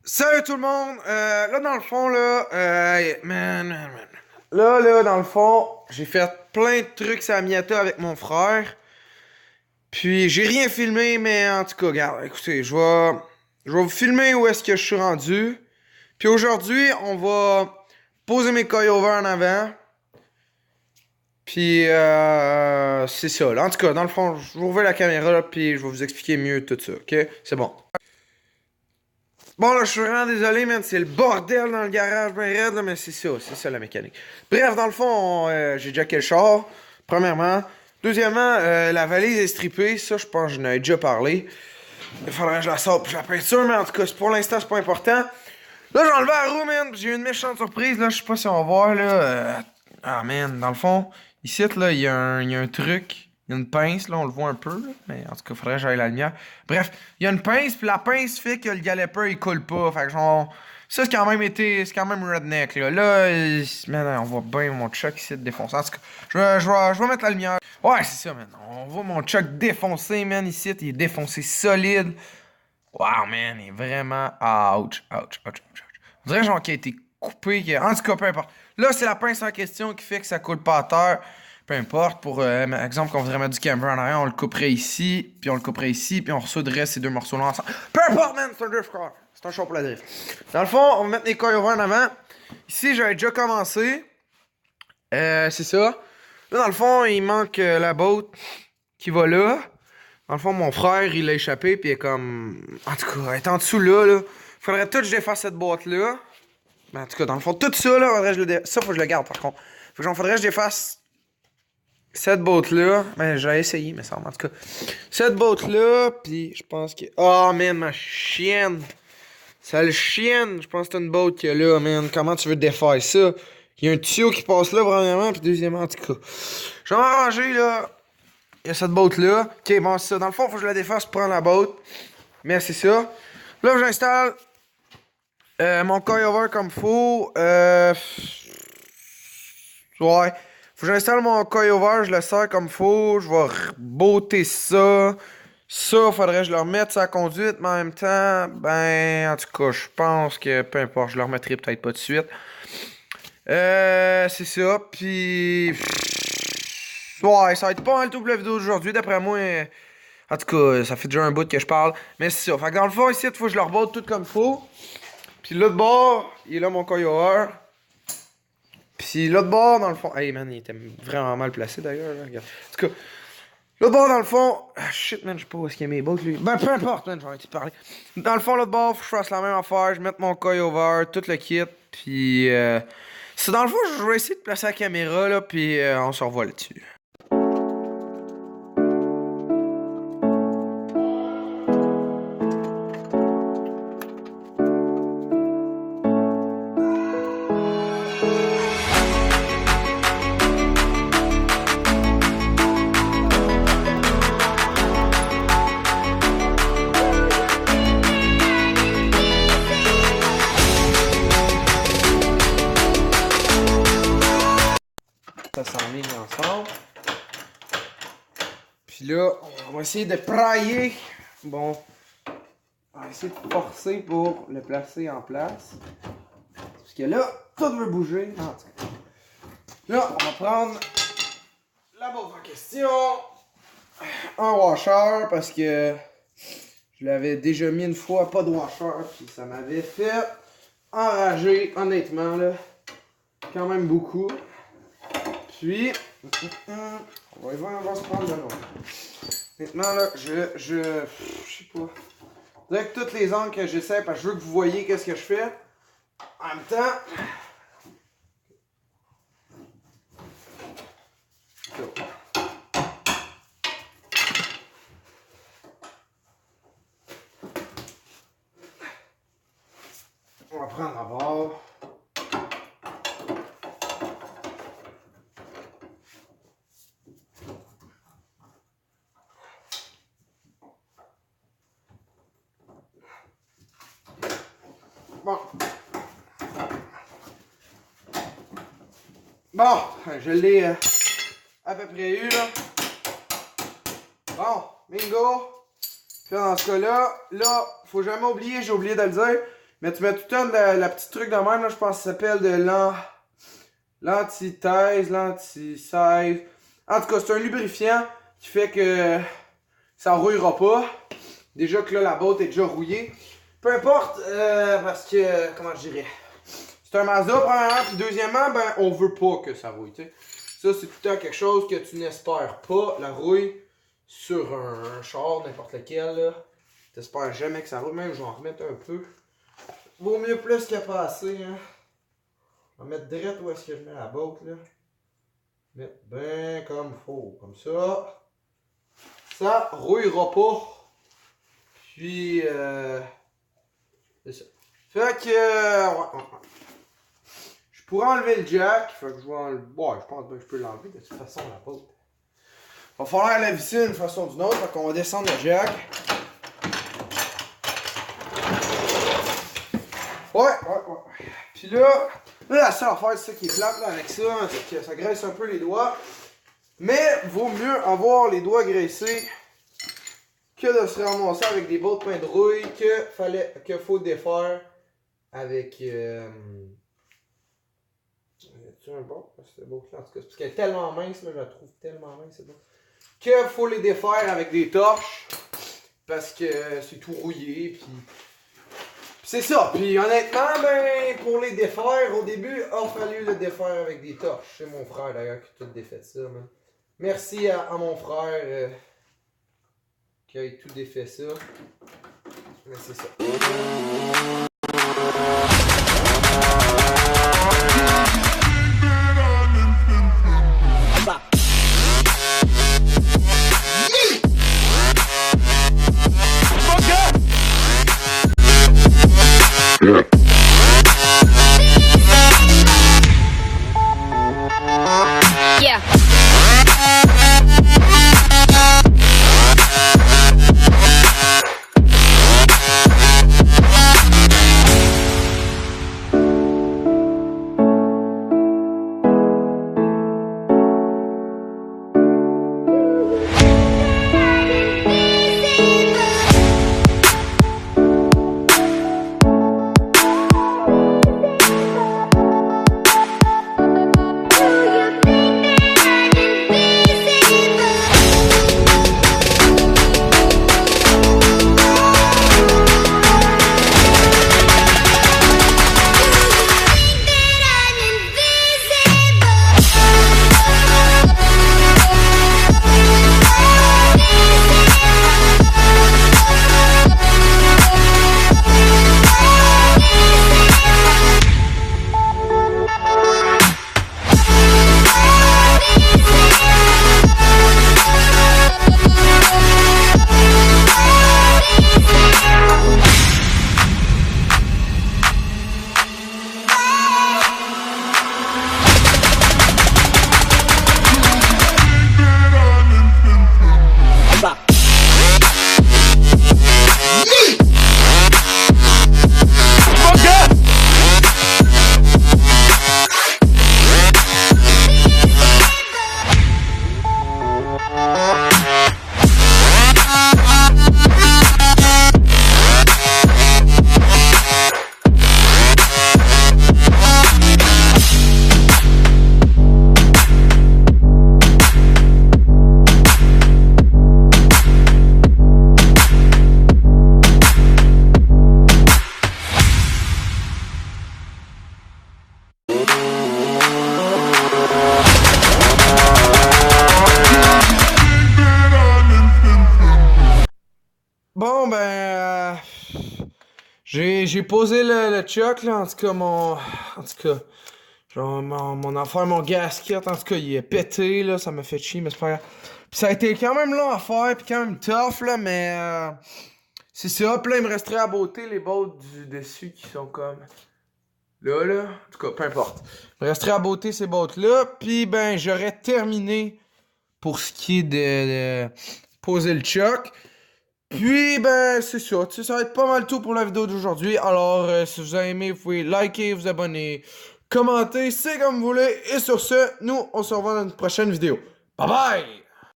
Salut tout le monde! Là, dans le fond, là, Là, dans le fond, j'ai fait plein de trucs à Miata avec mon frère. Puis, j'ai rien filmé, mais en tout cas, regarde, écoutez, je vais vous filmer où est-ce que je suis rendu. Puis aujourd'hui, on va poser mes coilovers en avant. Puis, c'est ça, là. En tout cas, dans le fond, je vais ouvrir la caméra, là, puis je vais vous expliquer mieux tout ça, ok? C'est bon. Bon, là, je suis vraiment désolé, man. C'est le bordel dans le garage, ben raide, là, mais c'est ça la mécanique. Bref, dans le fond, j'ai jacké le char, premièrement. Deuxièmement, la valise est strippée. Ça, je pense que je n'avais déjà parlé. Il faudrait que je la sorte puis je la peinture, mais en tout cas, pour l'instant, c'est pas important. Là, j'ai enlevé la roue, man. J'ai eu une méchante surprise, là. Je sais pas si on va voir, là. Ah, man, dans le fond, ici, là, il y a un truc. Il y a une pince, là, on le voit un peu, là, mais en tout cas, faudrait que j'aille la lumière. Bref, il y a une pince, puis la pince fait que le galloper, il coule pas. Fait que genre, ça, c'est quand même redneck, là. Là, man, on voit bien mon truck ici défoncer. En tout cas, je vais mettre la lumière. Ouais, c'est ça, man. On voit mon truck défoncé, man, ici. Il est défoncé solide. Wow, man, il est vraiment. Ouch, ouch, ouch, ouch, ouch. On dirait genre qu'il a été coupé. En tout cas, peu importe. Là, c'est la pince en question qui fait que ça coule pas à terre. Peu importe. Pour exemple, quand on voudrait mettre du camber en arrière, on le couperait ici, puis on le couperait ici, puis on ressouderait ces deux morceaux-là ensemble. Peu importe, man, c'est un drift car. C'est un show pour la drift. Dans le fond, on va mettre les coilovers en avant. Ici, j'avais déjà commencé. C'est ça. Là, dans le fond, il manque la botte qui va là. Dans le fond, mon frère, il l'a échappé, puis il est comme. En tout cas, elle est en dessous là, là. Faudrait tout que je défasse cette boîte-là. Mais en tout cas, dans le fond, tout ça, là, faudrait que je ça, faut que je le garde, par contre. Faudrait que je défasse cette boîte-là. Mais j'ai essayé, mais ça, en tout cas. Cette boîte-là, puis je pense que. Oh, man, ma chienne. Sale chienne. Je pense que c'est une boîte qu'il y a là, man. Comment tu veux défaire ça? Il y a un tuyau qui passe là, premièrement, puis deuxièmement, en tout cas. Je vais m'arranger, là. Il y a cette boîte-là. Ok, bon, c'est ça. Dans le fond, faut que je la défasse pour prendre la boîte. Mais c'est ça. Là, j'installe mon coilover comme faut. Ouais. Faut que j'installe mon coilover, je le serre comme faut. Je vais botter ça. Ça, faudrait que je le remette sa conduite, mais en même temps, ben, en tout cas, je pense que peu importe, je le remettrai peut-être pas de suite. C'est ça. Puis. Ouais, ça va être pas mal tout pour la vidéo d'aujourd'hui, d'après moi. En tout cas, ça fait déjà un bout que je parle. Mais c'est ça. Fait que dans le fond, ici, il faut que je le rebotte tout comme il faut. Puis l'autre bord, il est là mon coilover. Puis l'autre bord, dans le fond. Hey man, il était vraiment mal placé d'ailleurs. Regarde. En tout cas, l'autre bord, dans le fond. Ah shit, man, je sais pas où est-ce qu'il y a mes bottes, lui. Ben, peu importe, man, j'en ai tout parlé. Dans le fond, l'autre bord, faut que je fasse la même affaire. Je mette mon coilover, tout le kit. Puis. C'est dans le fond, je vais essayer de placer la caméra, là. Puis on se revoit là-dessus. Ça s'enligne ensemble. Puis là, on va essayer de prailler. Bon, on va essayer de forcer pour le placer en place. Parce que là, tout veut bouger. En tout cas. Là, on va prendre la boîte en question. Un washer parce que je l'avais déjà mis une fois, pas de washer. Puis ça m'avait fait enrager, honnêtement, là. Quand même beaucoup. Puis, on va se prendre de l'autre. Maintenant, là, je sais pas. Je dirais que toutes les angles que j'essaie, parce que je veux que vous voyez qu'est-ce que je fais. En même temps, on va prendre la barre. Bon. Bon, je l'ai à peu près eu, là. Bon, bingo. Puis dans ce cas-là, faut jamais oublier, j'ai oublié de le dire, Mais tu mets tout le temps de la petite truc de même, là, je pense que ça s'appelle de l'anti-taise, l'anti-sève. En tout cas, c'est un lubrifiant qui fait que ça rouillera pas. Déjà que là, la boîte est déjà rouillée. Peu importe, parce que, comment je dirais, c'est un Mazda, premièrement, puis deuxièmement, ben, on veut pas que ça rouille, tu sais. Ça, c'est tout le temps quelque chose que tu n'espères pas, la rouille, sur un char, n'importe lequel, là. T'espères jamais que ça roule, même je vais en remettre un peu. Vaut mieux plus que pas assez, hein. Je vais mettre direct où est-ce que je mets la boîte, là. Mettre bien comme faut, comme ça. Ça rouillera pas. Puis, c'est ça. Fait que, ouais. Je pourrais enlever le jack. Fait que je vais enlever. Ouais, je pense que je peux l'enlever de toute façon, la boîte. Va falloir la visser d'une façon ou d'une autre. Fait qu'on va descendre le jack. Ouais. Puis là, la seule affaire, c'est ça qui est plate là, avec ça, c'est que ça graisse un peu les doigts. Mais vaut mieux avoir les doigts graissés que de se ramasser avec des bottes pleines de rouille que faut défaire avec. Tu un bon? Cette botte-là, en tout cas, parce qu'elle est tellement mince, là, je la trouve tellement mince, cette botte. Que faut les défaire avec des torches. Parce que c'est tout rouillé, puis. C'est ça, puis honnêtement, ben, pour les défaire, au début, il a fallu le défaire avec des torches. C'est mon frère d'ailleurs qui a tout défait ça, man. Merci à mon frère qui a tout défait ça. Mais c'est ça. Bon, ben. J'ai posé le choc, là. En tout cas, genre, mon affaire, mon gasket, en tout cas, il est pété, là. Ça m'a fait chier, mais c'est pas grave. Puis ça a été quand même long à faire, puis quand même tough, là, mais. C'est ça. Puis là, il me resterait à beauté les bottes du dessus qui sont comme. Là. En tout cas, peu importe. Il me resterait à beauté ces bottes-là. Puis, ben, j'aurais terminé pour ce qui est de poser le choc. Puis, ben, c'est ça. Tu sais, ça va être pas mal tout pour la vidéo d'aujourd'hui. Alors, si vous avez aimé, vous pouvez liker, vous abonner, commenter, c'est comme vous voulez. Et sur ce, nous, on se revoit dans une prochaine vidéo. Bye bye!